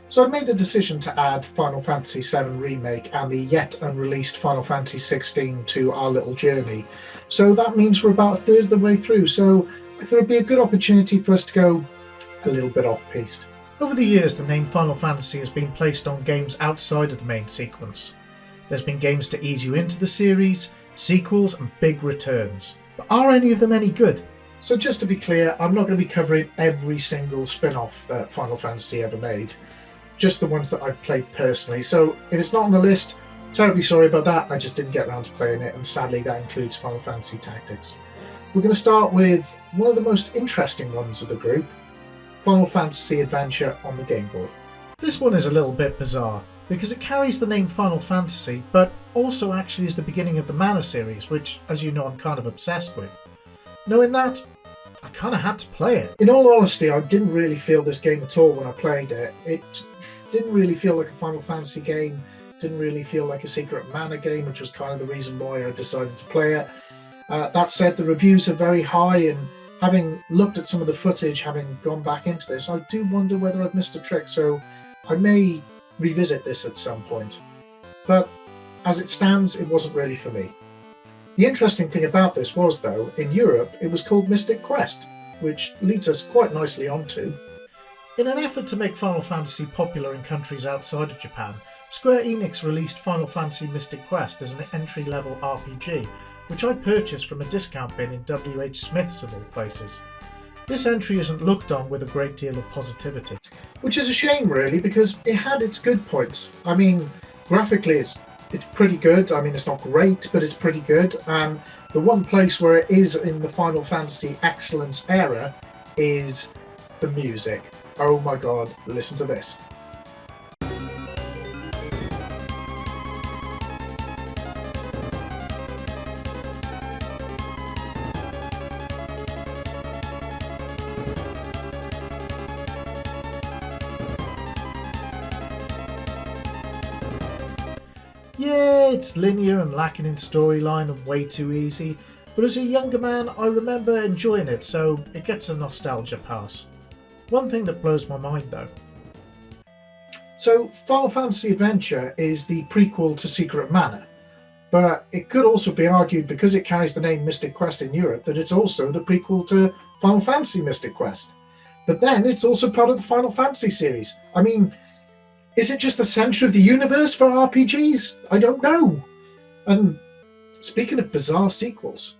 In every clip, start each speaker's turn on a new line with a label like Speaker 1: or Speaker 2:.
Speaker 1: So I made the decision to add Final Fantasy VII Remake and the yet unreleased Final Fantasy XVI to our little journey. So that means we're about a third of the way through, so I thought it'd be a good opportunity for us to go a little bit off-piste.
Speaker 2: Over the years, the name Final Fantasy has been placed on games outside of the main sequence. There's been games to ease you into the series, sequels and big returns. But are any of them any good?
Speaker 1: So just to be clear, I'm not going to be covering every single spin-off that Final Fantasy ever made. Just the ones that I've played personally. So if it's not on the list, terribly sorry about that. I just didn't get around to playing it, and sadly that includes Final Fantasy Tactics. We're going to start with one of the most interesting ones of the group, Final Fantasy Adventure on the Game Boy.
Speaker 2: This one is a little bit bizarre, because it carries the name Final Fantasy, but also actually is the beginning of the Mana series, which, as you know, I'm kind of obsessed with. Knowing that, I kind of had to play it.
Speaker 1: In all honesty, I didn't really feel this game at all when I played it. It didn't really feel like a Final Fantasy game, didn't really feel like a Secret Mana game, which was kind of the reason why I decided to play it. That said, the reviews are very high, and having looked at some of the footage, having gone back into this, I do wonder whether I've missed a trick, so I may revisit this at some point. But as it stands, it wasn't really for me. The interesting thing about this was, though, in Europe it was called Mystic Quest, which leads us quite nicely onto.
Speaker 2: In an effort to make Final Fantasy popular in countries outside of Japan, Square Enix released Final Fantasy Mystic Quest as an entry-level RPG, which I purchased from a discount bin in WH Smith's of all places. This entry isn't looked on with a great deal of positivity.
Speaker 1: Which is a shame, really, because it had its good points. I mean, graphically it's pretty good. I mean, it's not great, but it's pretty good. And the one place where it is in the Final Fantasy excellence era is the music. Oh my god, listen to this.
Speaker 2: Yeah, it's linear and lacking in storyline and way too easy, but as a younger man I remember enjoying it, so it gets a nostalgia pass. One thing that blows my mind though.
Speaker 1: So Final Fantasy Adventure is the prequel to Secret Mana, but it could also be argued, because it carries the name Mystic Quest in Europe, that it's also the prequel to Final Fantasy Mystic Quest. But then it's also part of the Final Fantasy series. I mean, is it just the centre of the universe for RPGs? I don't know. And speaking of bizarre sequels,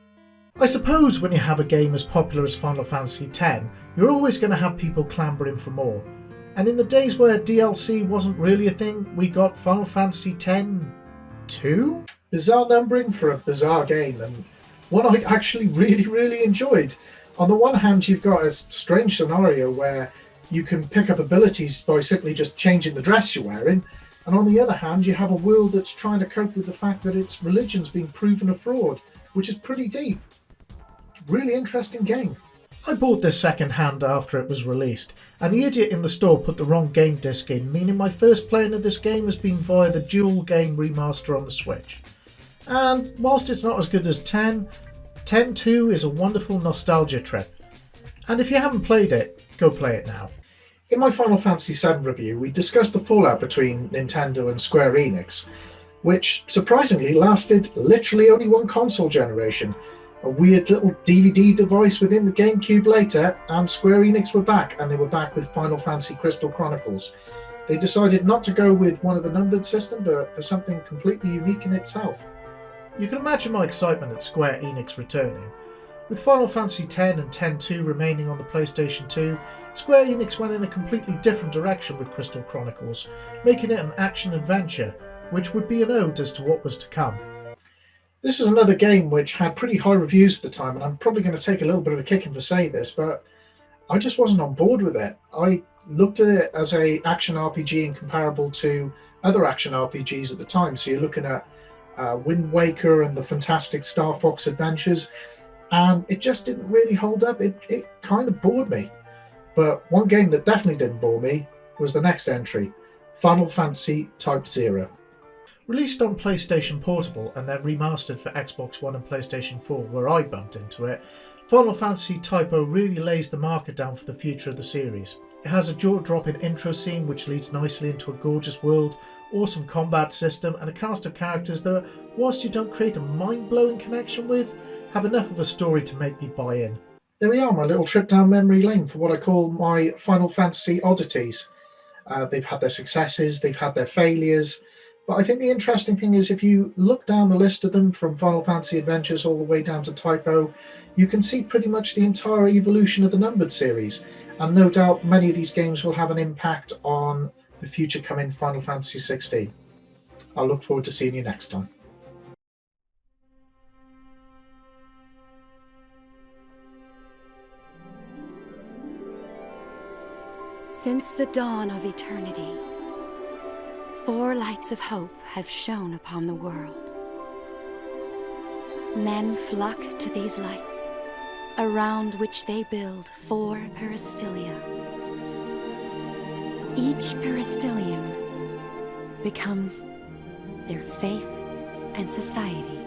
Speaker 2: I suppose when you have a game as popular as Final Fantasy X, you're always going to have people clambering for more. And in the days where DLC wasn't really a thing, we got Final Fantasy X-2?
Speaker 1: Bizarre numbering for a bizarre game, and one I actually really enjoyed. On the one hand, you've got a strange scenario where you can pick up abilities by simply just changing the dress you're wearing, and on the other hand, you have a world that's trying to cope with the fact that its religion's been proven a fraud, which is pretty deep. Really interesting game.
Speaker 2: I bought this second hand after it was released, and the idiot in the store put the wrong game disc in, meaning my first playing of this game has been via the dual game remaster on the Switch. And whilst it's not as good as 10, 10-2 is a wonderful nostalgia trip. And if you haven't played it, go play it now.
Speaker 1: In my Final Fantasy VII review, we discussed the fallout between Nintendo and Square Enix, which surprisingly lasted literally only one console generation. A weird little DVD device within the GameCube later, and Square Enix were back, and they were back with Final Fantasy Crystal Chronicles. They decided not to go with one of the numbered system, but for something completely unique in itself.
Speaker 2: You can imagine my excitement at Square Enix returning. With Final Fantasy X and X-2 remaining on the PlayStation 2, Square Enix went in a completely different direction with Crystal Chronicles, making it an action-adventure, which would be an ode as to what was to come.
Speaker 1: This is another game which had pretty high reviews at the time, and I'm probably going to take a little bit of a kicking for saying this, but I just wasn't on board with it. I looked at it as a action RPG and comparable to other action RPGs at the time. So you're looking at Wind Waker and the fantastic Star Fox Adventures, and it just didn't really hold up. It kind of bored me. But one game that definitely didn't bore me was the next entry, Final Fantasy Type 0.
Speaker 2: Released on PlayStation Portable and then remastered for Xbox One and PlayStation 4, where I bumped into it, Final Fantasy Type 0 really lays the marker down for the future of the series. It has a jaw-dropping intro scene which leads nicely into a gorgeous world, awesome combat system, and a cast of characters that, whilst you don't create a mind-blowing connection with, have enough of a story to make me buy in.
Speaker 1: There we are, my little trip down memory lane for what I call my Final Fantasy oddities. They've had their successes, they've had their failures, but I think the interesting thing is if you look down the list of them from Final Fantasy Adventures all the way down to Typo, you can see pretty much the entire evolution of the numbered series, and no doubt many of these games will have an impact on the future coming Final Fantasy 16. I'll look forward to seeing you next time.
Speaker 3: Since the dawn of eternity, 4 lights of hope have shone upon the world. Men flock to these lights, around which they build 4 peristylia. Each peristyllium becomes their faith and society.